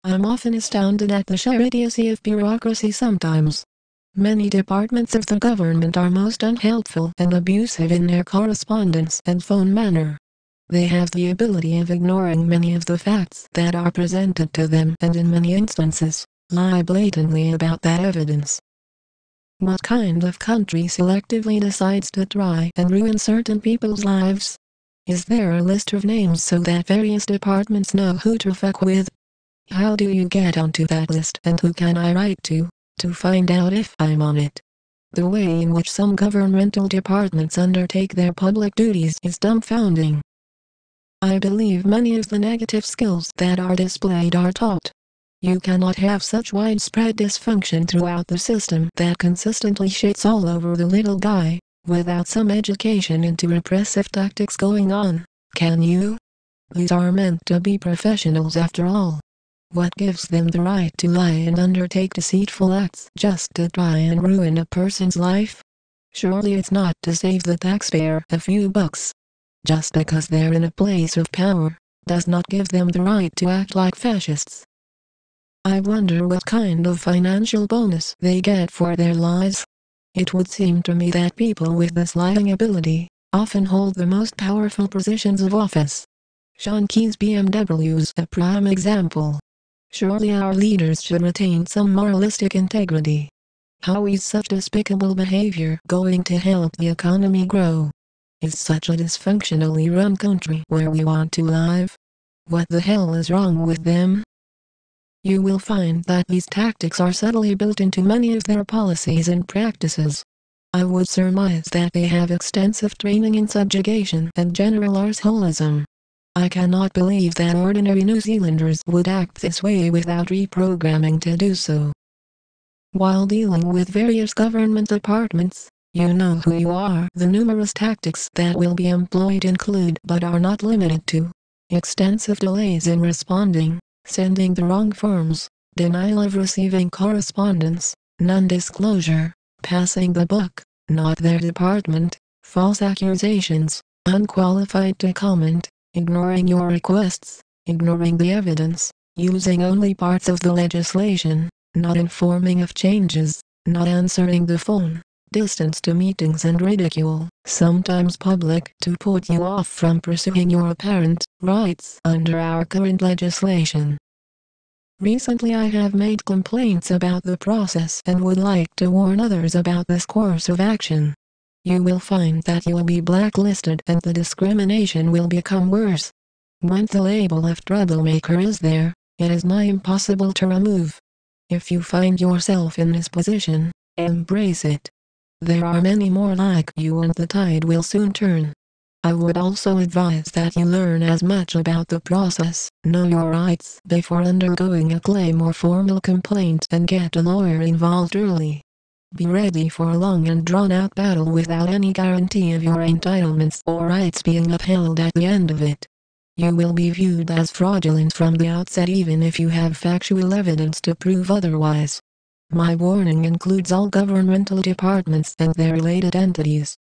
I'm often astounded at the sheer idiocy of bureaucracy sometimes. Many departments of the government are most unhelpful and abusive in their correspondence and phone manner. They have the ability of ignoring many of the facts that are presented to them and in many instances, lie blatantly about that evidence. What kind of country selectively decides to try and ruin certain people's lives? Is there a list of names so that various departments know who to fuck with? How do you get onto that list and who can I write to find out if I'm on it? The way in which some governmental departments undertake their public duties is dumbfounding. I believe many of the negative skills that are displayed are taught. You cannot have such widespread dysfunction throughout the system that consistently shits all over the little guy, without some education into repressive tactics going on, can you? These are meant to be professionals after all. What gives them the right to lie and undertake deceitful acts just to try and ruin a person's life? Surely it's not to save the taxpayer a few bucks. Just because they're in a place of power, does not give them the right to act like fascists. I wonder what kind of financial bonus they get for their lies. It would seem to me that people with this lying ability often hold the most powerful positions of office. Sean Key's BMW's a prime example. Surely our leaders should retain some moralistic integrity. How is such despicable behavior going to help the economy grow? Is such a dysfunctionally run country where we want to live? What the hell is wrong with them? You will find that these tactics are subtly built into many of their policies and practices. I would surmise that they have extensive training in subjugation and general arseholism. I cannot believe that ordinary New Zealanders would act this way without reprogramming to do so. While dealing with various government departments, you know who you are. The numerous tactics that will be employed include but are not limited to extensive delays in responding, sending the wrong forms, denial of receiving correspondence, non-disclosure, passing the buck, not their department, false accusations, unqualified to comment, ignoring your requests, ignoring the evidence, using only parts of the legislation, not informing of changes, not answering the phone, distance to meetings and ridicule, sometimes public, to put you off from pursuing your apparent rights under our current legislation. Recently I have made complaints about the process and would like to warn others about this course of action. You will find that you will be blacklisted and the discrimination will become worse. Once the label of troublemaker is there, it is nigh impossible to remove. If you find yourself in this position, embrace it. There are many more like you and the tide will soon turn. I would also advise that you learn as much about the process, know your rights before undergoing a claim or formal complaint and get a lawyer involved early. Be ready for a long and drawn-out battle without any guarantee of your entitlements or rights being upheld at the end of it. You will be viewed as fraudulent from the outset even if you have factual evidence to prove otherwise. My warning includes all governmental departments and their related entities.